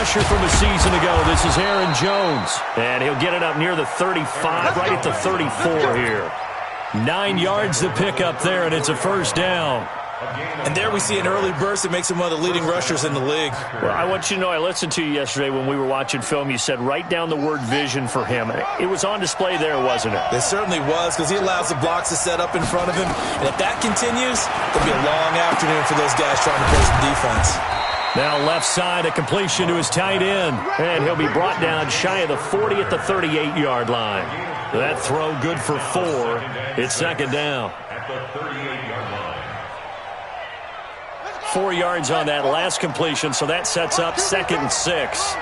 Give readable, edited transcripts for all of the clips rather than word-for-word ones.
rusher from a season ago. This is Aaron Jones. And he'll get it up near the 35, right at the 34 here. 9 yards to pick up there, and it's a first down. And there we see an early burst that makes him one of the leading rushers in the league. Well, I want you to know, I listened to you yesterday when we were watching film. You said write down the word vision for him. It was on display there, wasn't it? It certainly was, because he allows the blocks to set up in front of him. And if that continues, it'll be a long afternoon for those guys trying to play some defense. Now left side, a completion to his tight end. And he'll be brought down shy of the 40 at the 38-yard line. That throw good for 4. It's second down. 4 yards on that last completion, so that sets up 2nd and 6.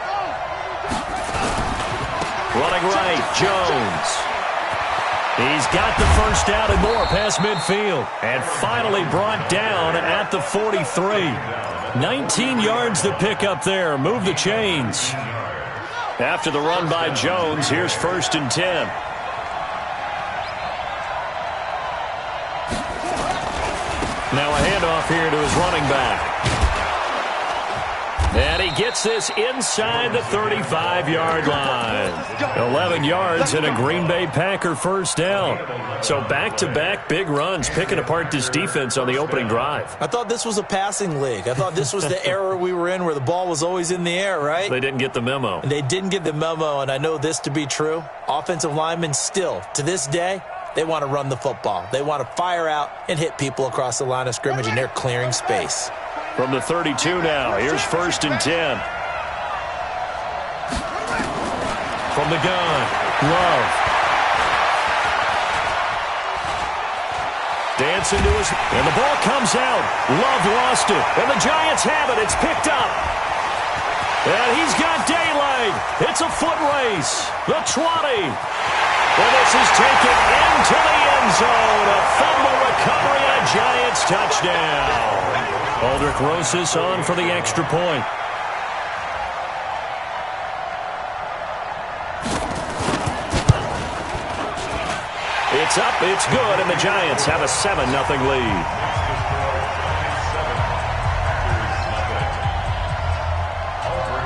Running right, Jones. He's got the first down and more past midfield. And finally brought down at the 43. 19 yards to pick up there. Move the chains. After the run by Jones, here's 1st and 10. Now a handoff here to his running back. And he gets this inside the 35-yard line. 11 yards and a Green Bay Packer first down. So back-to-back big runs, picking apart this defense on the opening drive. I thought this was a passing league. I thought this was the era we were in where the ball was always in the air, right? They didn't get the memo. They didn't get the memo, and I know this to be true. Offensive linemen still, to this day, they want to run the football. They want to fire out and hit people across the line of scrimmage, and they're clearing space. From the 32 now, here's 1st and 10. From the gun, Love. Dancing to his, and the ball comes out. Love lost it, and the Giants have it. It's picked up. And he's got daylight. It's a foot race. The 20. And this is taken into the end zone. A fumble recovery and a Giants touchdown. Aldrich Rosas on for the extra point. It's up, it's good, and the Giants have a 7-0 lead.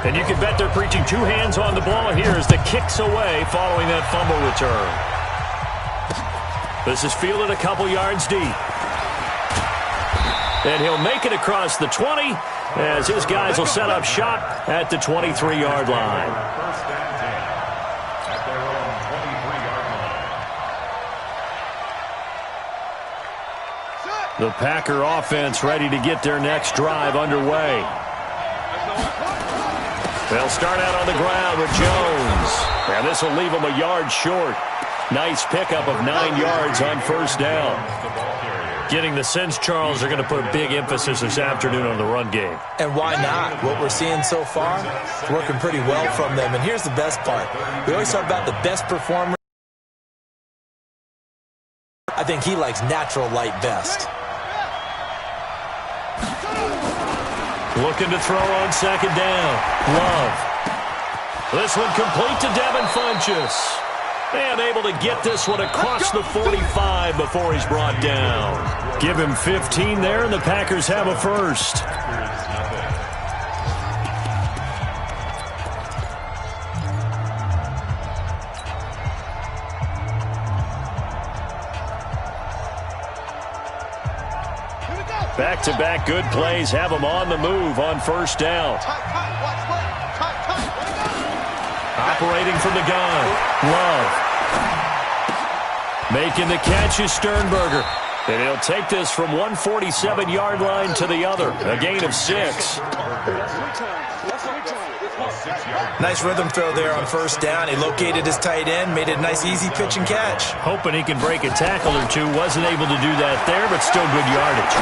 And you can bet they're preaching 2 hands on the ball here as the kick's away following that fumble return. This is fielded a couple yards deep. And he'll make it across the 20 as his guys will set up shop at the 23-yard line. The Packer offense ready to get their next drive underway. They'll start out on the ground with Jones. And this will leave them a yard short. Nice pickup of 9 yards on first down. Getting the sense, Charles, are going to put a big emphasis this afternoon on the run game. And why not? What we're seeing so far, it's working pretty well from them. And here's the best part. We always talk about the best performer. I think he likes natural light best. Looking to throw on second down. Love. This one complete to Devin Funchess. And able to get this one across the 45 before he's brought down. Give him 15 there, and the Packers have a first. Back-to-back good plays have them on the move on first down. Operating from the gun, Love. Making the catch is Sternberger. And he'll take this from 147-yard line to the other. A gain of 6. Nice rhythm throw there on first down. He located his tight end, made it a nice easy pitch and catch. Hoping he can break a tackle or two. Wasn't able to do that there, but still good yardage.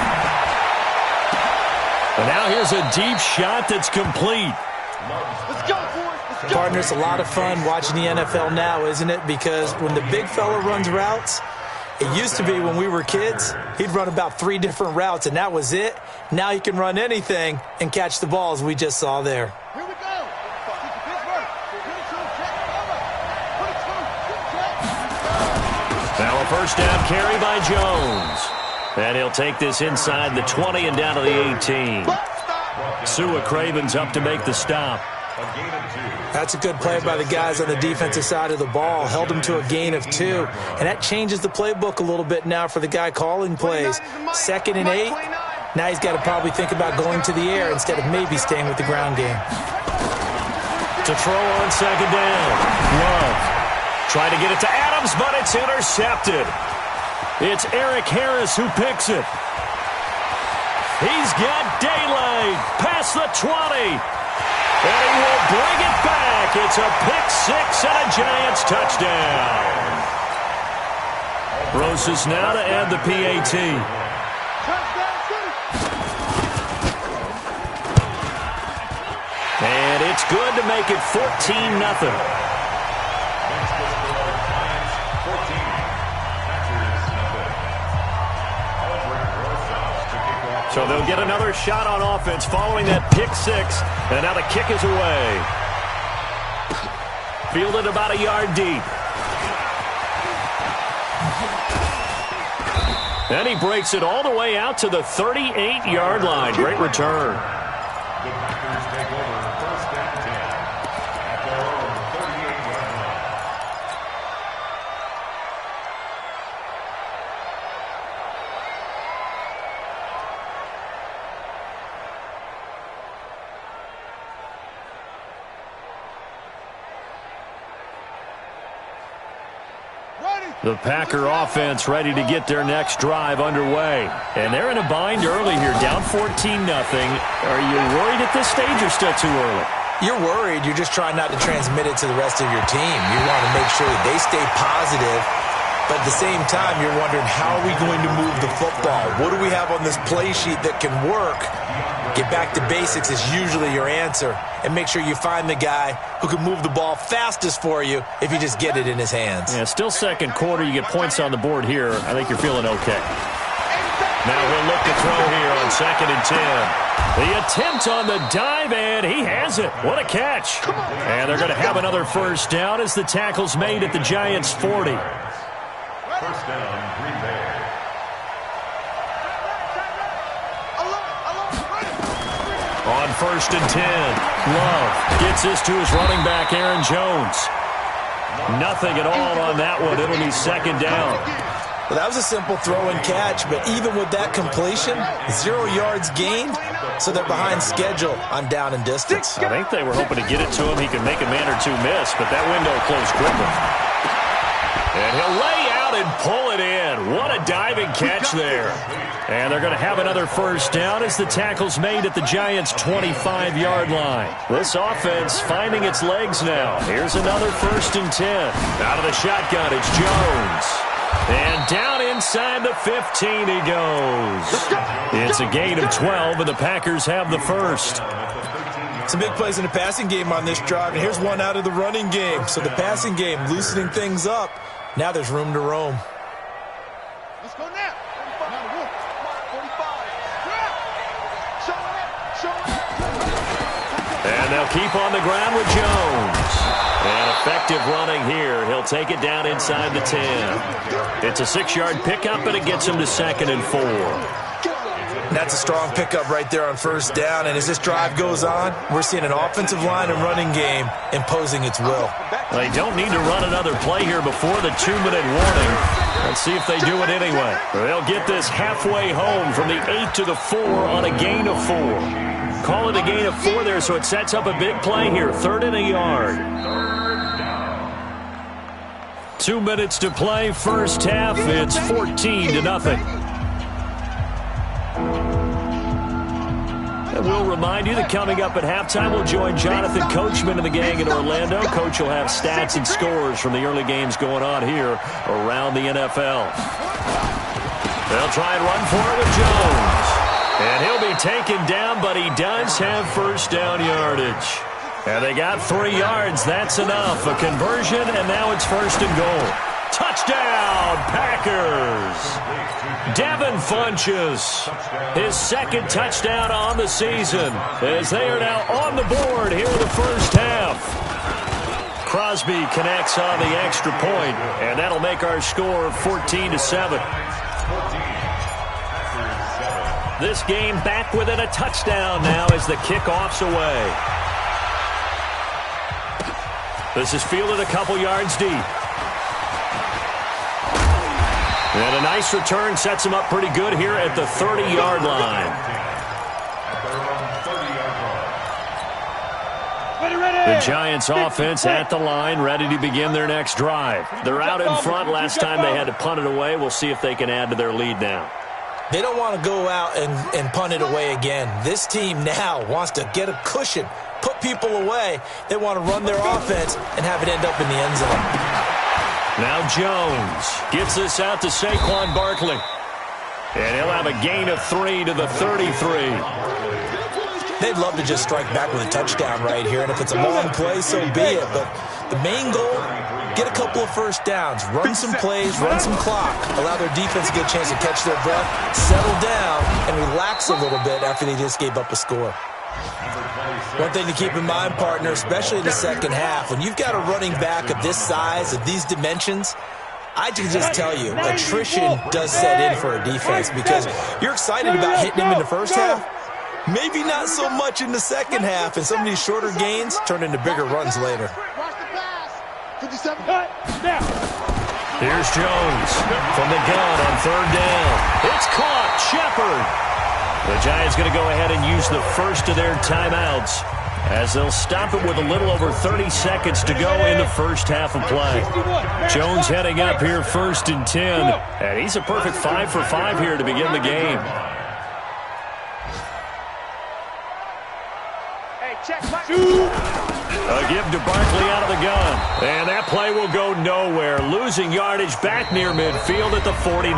And now here's a deep shot that's complete. Partner, it's a lot of fun watching the NFL now, isn't it? Because when the big fella runs routes, it used to be when we were kids, he'd run about 3 different routes, and that was it. Now he can run anything and catch the balls we just saw there. Here we go. Now a first down carry by Jones. And he'll take this inside the 20 and down to the 18. Sua Craven's up to make the stop. That's a good play by the guys on the defensive side of the ball. Held him to a gain of 2. And that changes the playbook a little bit now for the guy calling plays. 2nd and 8. Now he's got to probably think about going to the air instead of maybe staying with the ground game. To throw on 2nd down. Love. Trying to get it to Adams, but it's intercepted. It's Eric Harris who picks it. He's got daylight past the 20. And he will bring it back. It's a pick-6 and a Giants touchdown. Broses now to add the PAT. And it's good to make it 14-0. So they'll get another shot on offense following that pick-6. And now the kick is away. Fielded about a yard deep. And he breaks it all the way out to the 38-yard line. Great return. The Packers take over 1st and 10 at their own 38-yard line. The Packer offense ready to get their next drive underway. And they're in a bind early here, down 14-0. Are you worried at this stage or still too early? You're worried. You're just trying not to transmit it to the rest of your team. You want to make sure that they stay positive. But at the same time, you're wondering, how are we going to move the football? What do we have on this play sheet that can work? Get back to basics is usually your answer. And make sure you find the guy who can move the ball fastest for you if you just get it in his hands. Yeah, still 2nd quarter. You get points on the board here. I think you're feeling okay. Now he'll look to throw here on 2nd and 10. The attempt on the dive, and he has it. What a catch. And they're going to have another 1st down as the tackle's made at the Giants' 40. 1st down, Green Bay. On 1st and 10, Love gets this to his running back, Aaron Jones. Nothing at all on that one. It'll be 2nd down. Well, that was a simple throw and catch, but even with that completion, 0 yards gained, so they're behind schedule on down and distance. I think they were hoping to get it to him. He could make a man or two miss, but that window closed quickly. And he'll lay out and pull it in. What a diving catch there. And they're going to have another 1st down as the tackle's made at the Giants' 25-yard line. This offense finding its legs now. Here's another 1st and 10. Out of the shotgun, it's Jones. And down inside the 15 he goes. It's a gain of 12, and the Packers have the 1st. Some big plays in the passing game on this drive, and here's one out of the running game. So the passing game loosening things up. Now there's room to roam. Let's go now. 45. And they'll keep on the ground with Jones. And effective running here. He'll take it down inside the 10. It's a 6-yard pickup, and it gets him to 2nd and 4. That's a strong pickup right there on 1st down. And as this drive goes on, we're seeing an offensive line and running game imposing its will. They don't need to run another play here before the 2-minute warning. Let's see if they do it anyway. They'll get this halfway home from the 8 to the 4 on a gain of 4. Call it a gain of 4 there, so it sets up a big play here. 3rd and a yard. 2 minutes to play, 1st half. It's 14-0. And we'll remind you that coming up at halftime, we'll join Jonathan Coachman and the gang in Orlando. Coach will have stats and scores from the early games going on here around the NFL. They'll try and run for it with Jones. And he'll be taken down, but he does have 1st down yardage. And they got 3 yards. That's enough. A conversion, and now it's 1st and goal. Touchdown, Packers. Devin Funchess, his 2nd touchdown on the season, as they are now on the board here in the 1st half. Crosby connects on the extra point, and that'll make our score 14-7. This game back within a touchdown now as the kickoff's away. This is fielded a couple yards deep. And a nice return sets him up pretty good here at the 30-yard line. The Giants offense at the line, ready to begin their next drive. They're out in front. Last time they had to punt it away. We'll see if they can add to their lead now. They don't want to go out and punt it away again. This team now wants to get a cushion, put people away. They want to run their offense and have it end up in the end zone. Now Jones gets this out to Saquon Barkley. And he'll have a gain of 3 to the 33. They'd love to just strike back with a touchdown right here, and if it's a long play, so be it. But the main goal, get a couple of first downs, run some plays, run some clock, allow their defense a good chance to catch their breath, settle down, and relax a little bit after they just gave up a score. One thing to keep in mind, partner, especially in the second half, when you've got a running back of this size, of these dimensions, I can just tell you, attrition does set in for a defense because you're excited about hitting him in the first half. Maybe not so much in the second half, and some of these shorter gains turn into bigger runs later. Here's Jones from the gun on third down. It's caught. Shepard. The Giants going to go ahead and use the first of their timeouts as they'll stop it with a little over 30 seconds to go in the first half of play. Jones heading up here first and 10, and he's a perfect 5 for 5 here to begin the game. A give to Barkley out of the gun. And that play will go nowhere. Losing yardage back near midfield at the 49.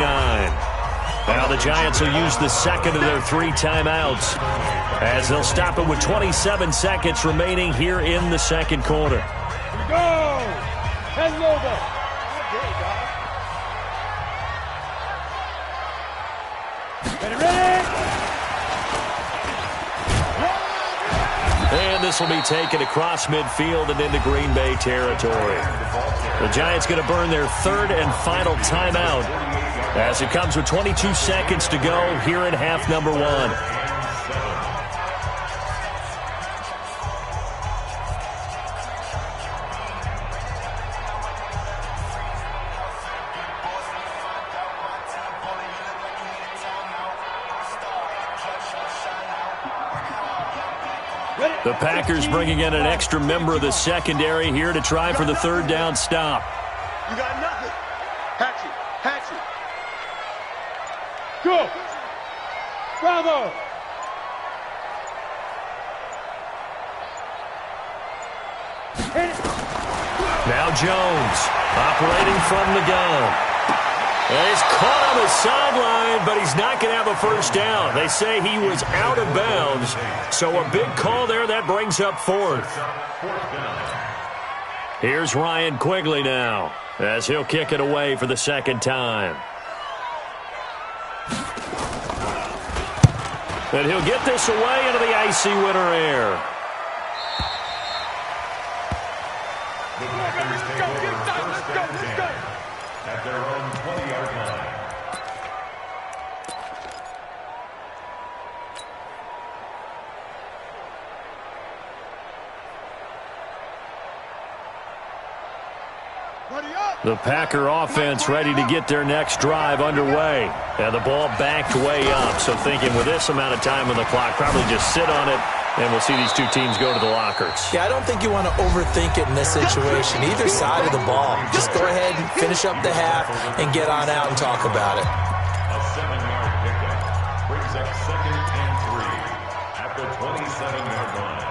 Now the Giants will use the second of their 3 timeouts as they'll stop it with 27 seconds remaining here in the second quarter. Here we go. Head over. Ready? And this will be taken across midfield and into Green Bay territory. The Giants going to burn their third and final timeout as it comes with 22 seconds to go here in half number 1. The Packers bringing in an extra member of the secondary here to try for the third down stop. You got nothing. Hatchet. Hatchet. Go. Bravo. Now Jones operating from the gun. And he's caught on the sideline, but he's not going to have a first down. They say he was out of bounds, so a big call there. That brings up 4th. Here's Ryan Quigley now as he'll kick it away for the second time. And he'll get this away into the icy winter air. The Packers take over first and 10 at their own 20-yard line. The Packer offense ready to get their next drive underway. And the ball backed way up, so thinking with this amount of time on the clock, probably just sit on it, and we'll see these two teams go to the lockers. Yeah, I don't think you want to overthink it in this situation. Either side of the ball. Just go ahead and finish up the half and get on out and talk about it. A 7-yard pickup brings up 2nd and 3 at the 27-yard line.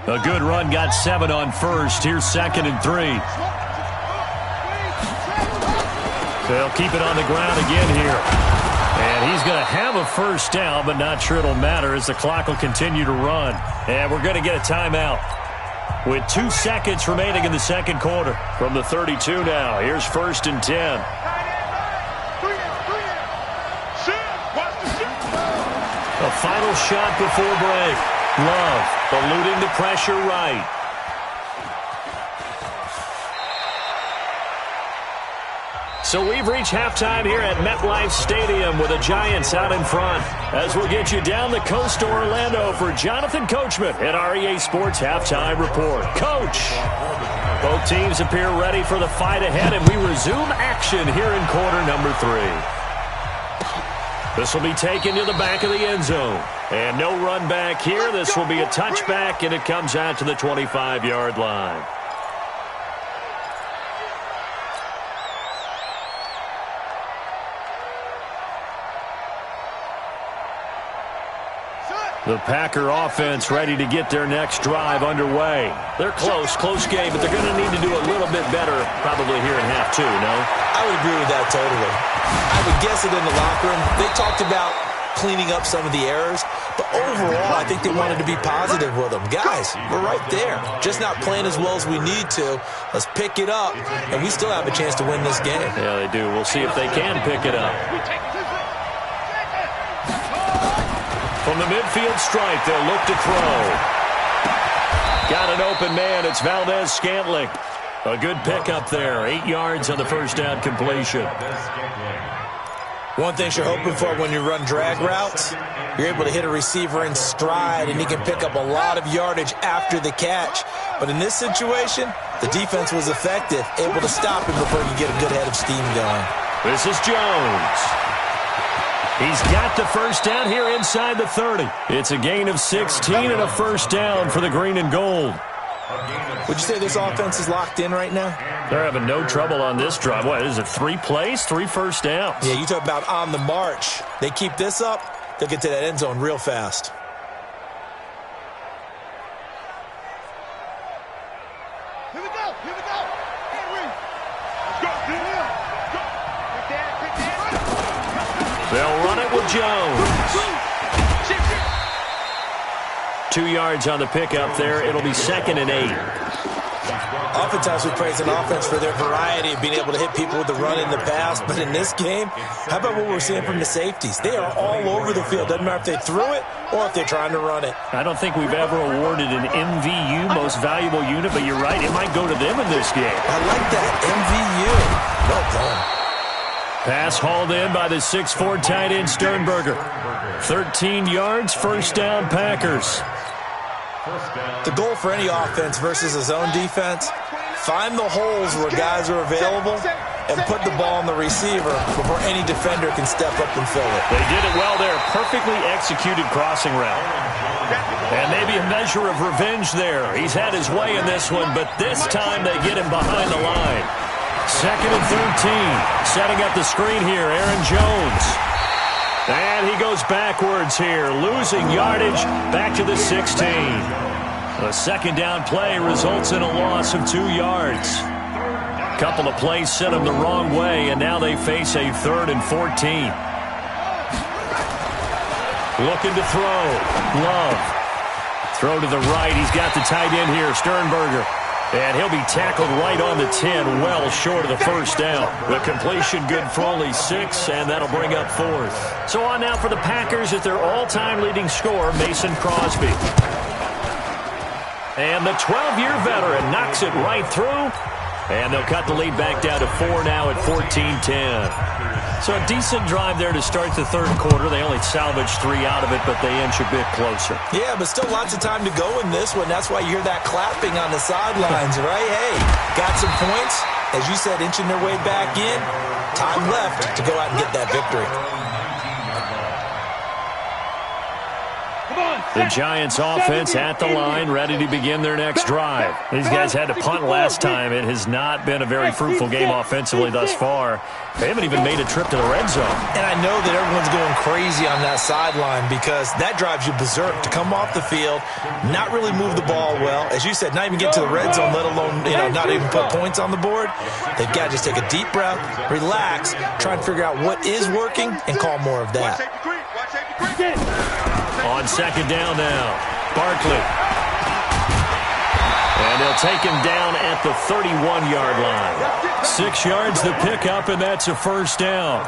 A good run got 7 on first. Here's 2nd and 3. They'll keep it on the ground again here. And he's going to have a first down, but not sure it'll matter as the clock will continue to run. And we're going to get a timeout with 2 seconds remaining in the second quarter from the 32 now. Here's 1st and 10. A final shot before break. Love eluding the pressure right. So we've reached halftime here at MetLife Stadium with the Giants out in front. As we'll get you down the coast to Orlando for Jonathan Coachman at our EA Sports Halftime Report. Coach! Both teams appear ready for the fight ahead, and we resume action here in quarter number 3. This will be taken to the back of the end zone. And no run back here. This will be a touchback, and it comes out to the 25-yard line. The Packer offense ready to get their next drive underway. They're close game, but they're going to need to do a little bit better probably here in half 2, no? I would agree with that totally. I would guess it in the locker room. They talked about cleaning up some of the errors, but overall, I think they wanted to be positive with them. Guys, we're right there. Just not playing as well as we need to. Let's pick it up, and we still have a chance to win this game. Yeah, they do. We'll see if they can pick it up. From the midfield stripe, they'll look to throw. Got an open man. It's Valdez-Scantling. A good pickup there. 8 yards on the first down completion. One thing you're hoping for when you run drag routes, you're able to hit a receiver in stride, and he can pick up a lot of yardage after the catch. But in this situation, the defense was effective, able to stop him before he could get a good head of steam going. This is Jones. He's got the first down here inside the 30. It's a gain of 16 and a first down for the green and gold. Would you say this offense is locked in right now? They're having no trouble on this drive. What is it, 3 plays, 3 first downs? Yeah, you talk about on the march. They keep this up, they'll get to that end zone real fast. Here we go. They'll run it with Jones. 2 yards on the pickup there. It'll be 2nd and 8. Oftentimes we praise an offense for their variety of being able to hit people with the run in the pass. But in this game, how about what we're seeing from the safeties? They are all over the field. Doesn't matter if they threw it or if they're trying to run it. I don't think we've ever awarded an MVU, most valuable unit, but you're right. It might go to them in this game. I like that. MVU. Well done. Pass hauled in by the 6'4" tight end Sternberger. 13 yards, first down Packers. The goal for any offense versus a zone defense, find the holes where guys are available and put the ball on the receiver before any defender can step up and fill it. They did it well there. Perfectly executed crossing route. And maybe a measure of revenge there. He's had his way in this one, but this time they get him behind the line. 2nd and 13. Setting up the screen here, Aaron Jones. And he goes backwards here, losing yardage back to the 16. A second down play results in a loss of 2 yards. Couple of plays sent him the wrong way, and now they face a 3rd and 14. Looking to throw. Love. Throw to the right. He's got the tight end here, Sternberger. And he'll be tackled right on the 10, well short of the first down. The completion good for only 6, and that'll bring up 4th. So on now for the Packers at their all-time leading scorer, Mason Crosby. And the 12-year veteran knocks it right through. And they'll cut the lead back down to 4 now at 14-10. So a decent drive there to start the 3rd quarter. They only salvaged 3 out of it, but they inch a bit closer. Yeah, but still lots of time to go in this one. That's why you hear that clapping on the sidelines, right? Hey, got some points. As you said, inching their way back in. Time left to go out and get that victory. The Giants offense at the line, ready to begin their next drive. These guys had to punt last time. It has not been a very fruitful game offensively thus far. They haven't even made a trip to the red zone. And I know that everyone's going crazy on that sideline because that drives you berserk to come off the field, not really move the ball well. As you said, not even get to the red zone, let alone, not even put points on the board. They've got to just take a deep breath, relax, try and figure out what is working, and call more of that. On second down now, Barkley. And they'll take him down at the 31-yard line. 6 yards the pickup, and that's a first down.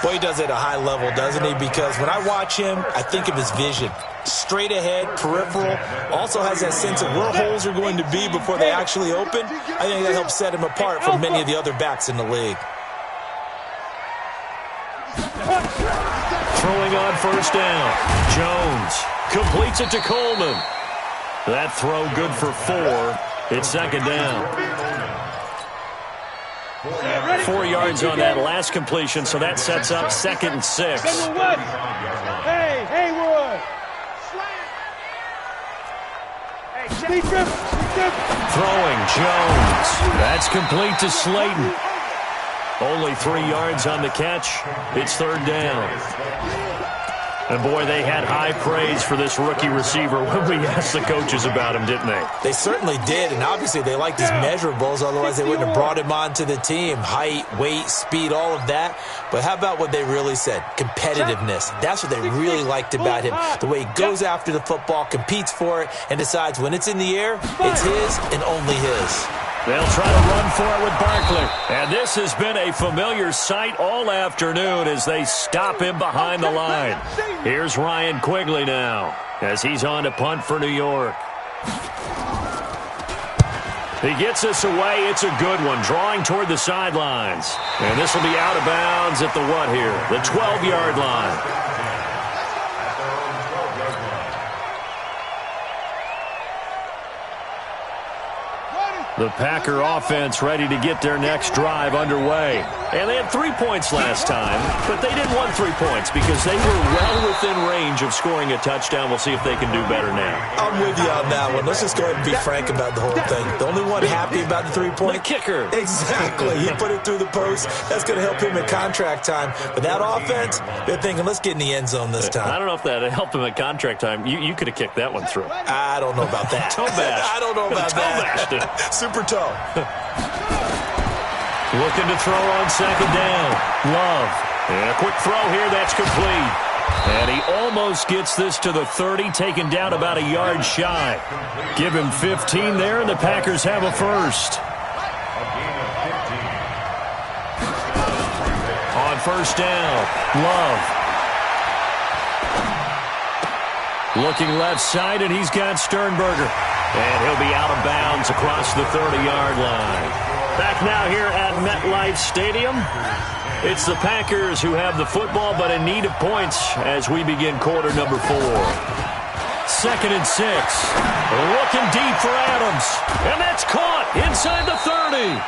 Boy, he does it at a high level, doesn't he? Because when I watch him, I think of his vision. Straight ahead, peripheral. Also has that sense of where holes are going to be before they actually open. I think that helps set him apart from many of the other backs in the league. throwing on first down. Jones completes it to Coleman. That throw good for 4. It's second down. 4 yards on that last completion, so that sets up 2nd and 6. Hey, Haywood. Throwing Jones. That's complete to Slayton. Only 3 yards on the catch. It's third down. And, boy, they had high praise for this rookie receiver when we asked the coaches about him, didn't they? They certainly did, and obviously they liked his measurables. Otherwise, they wouldn't have brought him onto the team. Height, weight, speed, all of that. But how about what they really said? Competitiveness. That's what they really liked about him. The way he goes after the football, competes for it, and decides when it's in the air, it's his and only his. They'll try to run for it with Barkley. And this has been a familiar sight all afternoon as they stop him behind the line. Here's Ryan Quigley now as he's on to punt for New York. He gets us away. It's a good one, drawing toward the sidelines. And this will be out of bounds at the what here? The 12-yard line. The Packer offense ready to get their next drive underway. And they had 3 points last time, but they didn't want 3 points because they were well within range of scoring a touchdown. We'll see if they can do better now. I'm with you on that one. Let's just go ahead and be frank about the whole thing. The only one happy about the 3-point? The kicker. Exactly. He put it through the post. That's going to help him in contract time. But that offense, they're thinking, let's get in the end zone this time. I don't know if that helped him at contract time. You could have kicked that one through. I don't know about that. Toe bash. I don't know about that. Super toe. Looking to throw on second down. Love. And a quick throw here. That's complete. And he almost gets this to the 30, taken down about a yard shy. Give him 15 there, and the Packers have a first. On first down, Love. Looking left side, and he's got Sternberger. And he'll be out of bounds across the 30-yard line. Back now here at MetLife Stadium. It's the Packers who have the football, but in need of points as we begin quarter number 4. 2nd and 6. Looking deep for Adams. And that's caught inside the 30.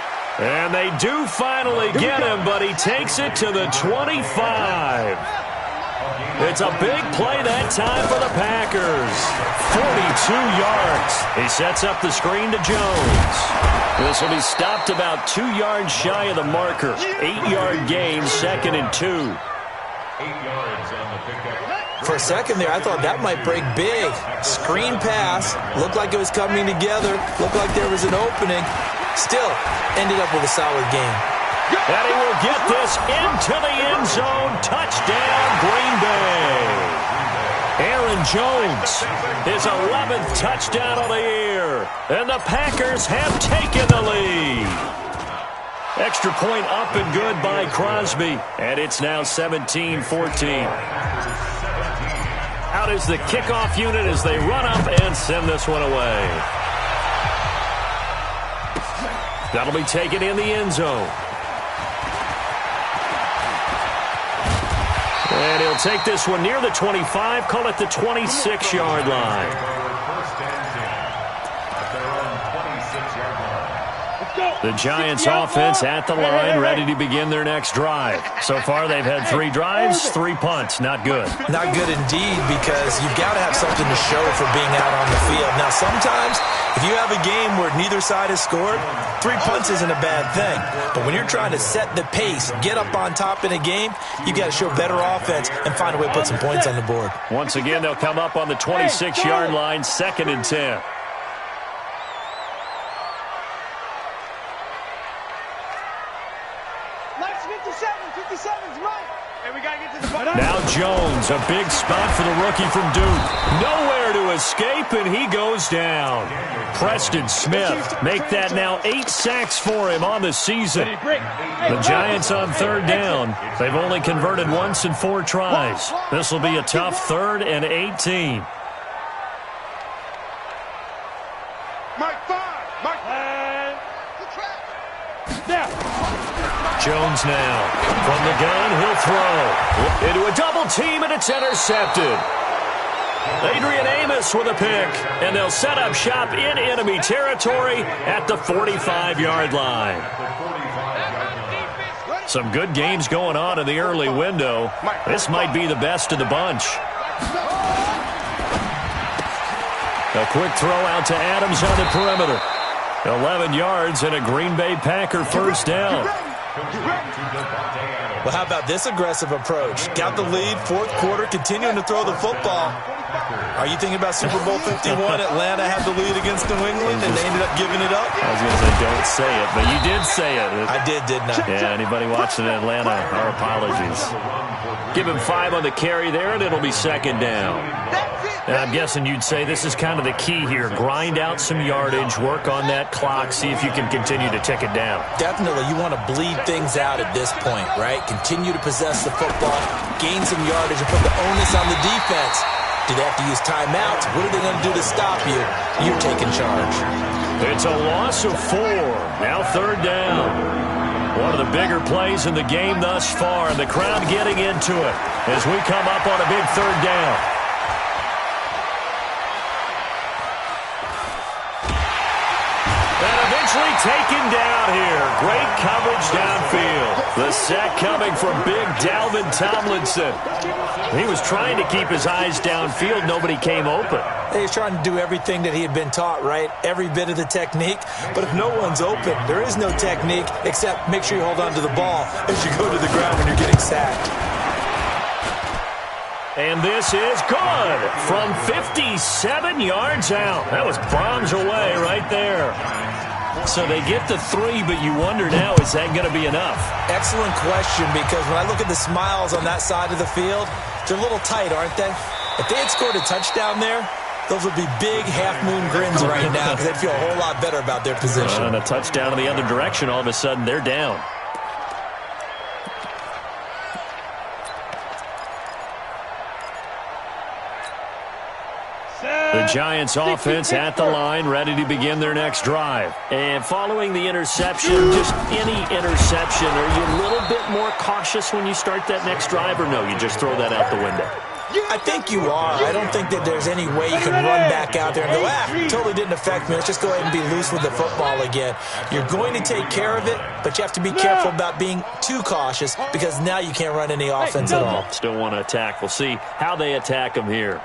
And they do finally get him, but he takes it to the 25. It's a big play that time for the Packers. 42 yards. He sets up the screen to Jones. This will be stopped about 2 yards shy of the marker. 8-yard gain, 2nd and 2. 8 yards on the pickup. For a second there, I thought that might break big. Screen pass. Looked like it was coming together. Looked like there was an opening. Still, ended up with a solid game. And he will get this into the end zone. Touchdown, Green Bay. Aaron Jones, his 11th touchdown of the year. And the Packers have taken the lead. Extra point up and good by Crosby. And it's now 17-14. Out is the kickoff unit as they run up and send this one away. That'll be taken in the end zone. And he'll take this one near the 25, call it the 26-yard line. The Giants offense at the line, ready to begin their next drive. So far, they've had 3 drives, 3 punts. Not good. Not good indeed, because you've got to have something to show for being out on the field. Now, sometimes, if you have a game where neither side has scored, 3 punts isn't a bad thing. But when you're trying to set the pace, get up on top in a game, you've got to show better offense and find a way to put some points on the board. Once again, they'll come up on the 26-yard line, 2nd and 10. Now Jones, a big spot for the rookie from Duke. Nowhere to escape, and he goes down. Preston Smith make that now 8 sacks for him on the season. The Giants on 3rd down. They've only converted once in 4 tries. This will be a tough 3rd and 18. Mark 5. Mark 5. Jones now. From the gun, he'll throw. Into a double team, and it's intercepted. Adrian Amos with a pick, and they'll set up shop in enemy territory at the 45-yard line. Some good games going on in the early window. This might be the best of the bunch. A quick throw out to Adams on the perimeter. 11 yards and a Green Bay Packer first down. Well, how about this aggressive approach? Got the lead, fourth quarter, continuing to throw the football. Are you thinking about Super Bowl 51? Atlanta had the lead against New England, and they ended up giving it up? I was going to say, don't say it, but you did say it. I didn't I? Yeah, anybody watching in Atlanta, our apologies. Give him 5 on the carry there, and it'll be second down. And I'm guessing you'd say this is kind of the key here. Grind out some yardage, work on that clock, see if you can continue to tick it down. Definitely. You want to bleed things out at this point, right? Continue to possess the football, gain some yardage, and put the onus on the defense. Do they have to use timeouts? What are they going to do to stop you? You're taking charge. It's a loss of 4. Now third down. One of the bigger plays in the game thus far, and the crowd getting into it as we come up on a big third down. And eventually taken down here. Great coverage downfield. The sack coming from big Dalvin Tomlinson. He was trying to keep his eyes downfield. Nobody came open. He was trying to do everything that he had been taught, right? Every bit of the technique. But if no one's open, there is no technique except make sure you hold on to the ball as you go to the ground when you're getting sacked. And this is good from 57 yards out. That was bombs away right there. So they get the 3, but you wonder now, is that going to be enough? Excellent question, because when I look at the smiles on that side of the field, they're a little tight, aren't they? If they had scored a touchdown there, those would be big half-moon grins right now because they'd feel a whole lot better about their position. And a touchdown in the other direction, all of a sudden they're down. The Giants offense at the line, ready to begin their next drive. And following the interception, just any interception, are you a little bit more cautious when you start that next drive, or no, you just throw that out the window? I think you are. I don't think that there's any way you can run back out there and go, totally didn't affect me. Let's just go ahead and be loose with the football again. You're going to take care of it, but you have to be careful about being too cautious because now you can't run any offense at all. Still want to attack. We'll see how they attack them here.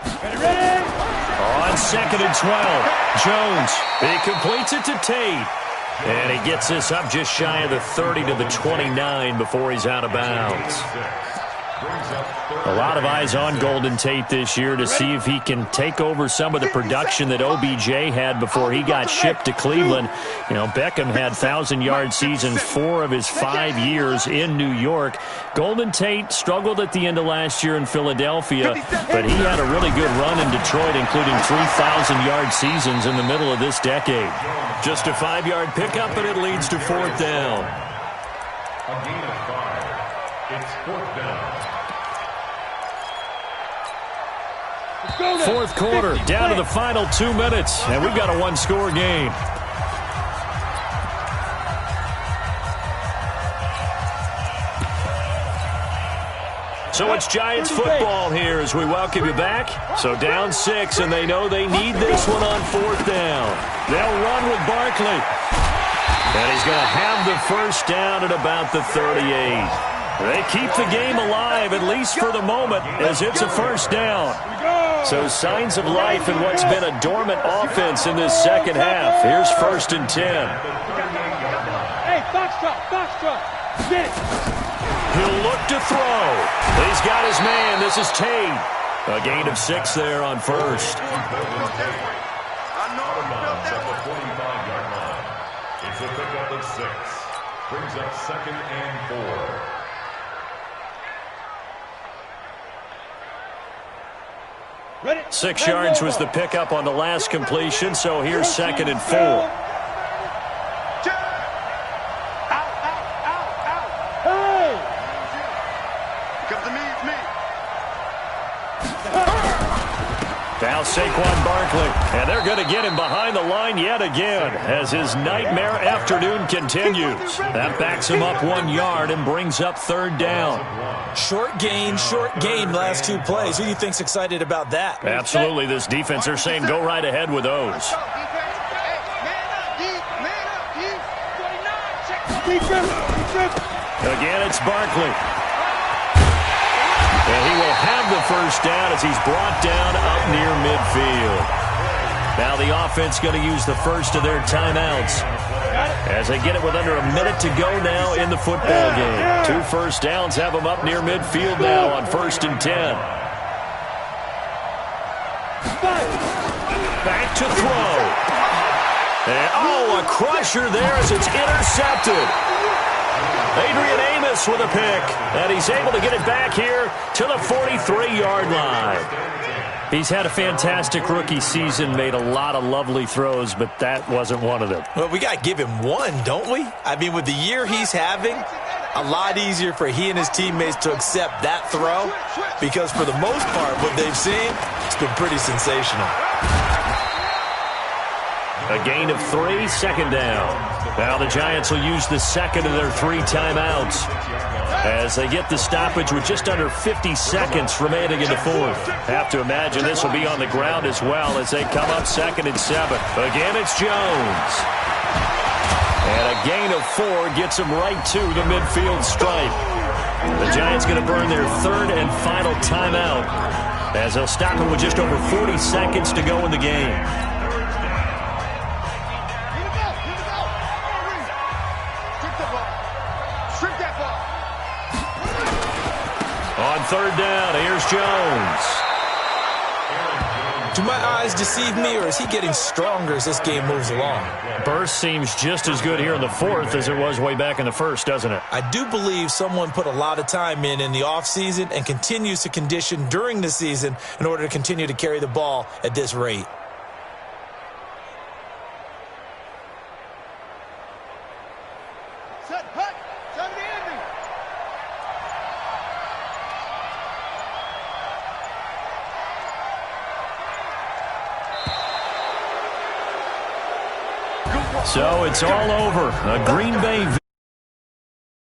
On 2nd and 12, Jones. He completes it to Tate. And he gets this up just shy of the 30 to the 29 before he's out of bounds. A lot of eyes on Golden Tate this year to see if he can take over some of the production that OBJ had before he got shipped to Cleveland. You know, Beckham had 1,000-yard seasons 4 of his 5 years in New York. Golden Tate struggled at the end of last year in Philadelphia, but he had a really good run in Detroit, including 3,000-yard seasons in the middle of this decade. Just a 5-yard pickup, and it leads to 4th down. A gain of 5. It's 4th down. 4th quarter, down to the final 2 minutes, and we've got a 1-score game. So it's Giants football here as we welcome you back. So down 6, and they know they need this one on 4th down. They'll run with Barkley. And he's going to have the first down at about the 38. They keep the game alive, at least for the moment, as it's a first down. So signs of life in what's been a dormant offense in this second half. Here's 1st and 10. Hey, foxtrot. Get it. He'll look to throw. He's got his man. This is Tate. A gain of 6 there on 1st. It's a pickup of 6. Brings up 2nd and 4. 6 yards was the pickup on the last completion, so here's 2nd and 4. Foul Saquon Barkley. And they're going to get him behind the line yet again as his nightmare afternoon continues. That backs him up 1 yard and brings up third down. Short gain, last 2 plays. Who do you think's excited about that? Absolutely. This defense are saying go right ahead with those. Again, it's Barkley. And he will have the first down as he's brought down up near midfield. Now the offense going to use the first of their timeouts as they get it with under a minute to go now in the football game. 2 first downs have them up near midfield now on 1st and 10. Back to throw. And, a crusher there as it's intercepted. Adrian Amos with a pick, and he's able to get it back here to the 43-yard line. He's had a fantastic rookie season, made a lot of lovely throws, but that wasn't one of them. Well, we got to give him one, don't we? I mean, with the year he's having, a lot easier for he and his teammates to accept that throw because for the most part, what they've seen, it's been pretty sensational. A gain of 3, second down. Now the Giants will use the second of their 3 timeouts as they get the stoppage with just under 50 seconds remaining in the fourth. Have to imagine this will be on the ground as well as they come up 2nd and 7. Again, it's Jones. And a gain of 4 gets him right to the midfield stripe. The Giants going to burn their 3rd and final timeout as they'll stop him with just over 40 seconds to go in the game. On 3rd down, here's Jones. Do my eyes deceive me, or is he getting stronger as this game moves along? Burst seems just as good here in the 4th as it was way back in the 1st, doesn't it? I do believe someone put a lot of time in the offseason and continues to condition during the season in order to continue to carry the ball at this rate. So it's all over. A Green Bay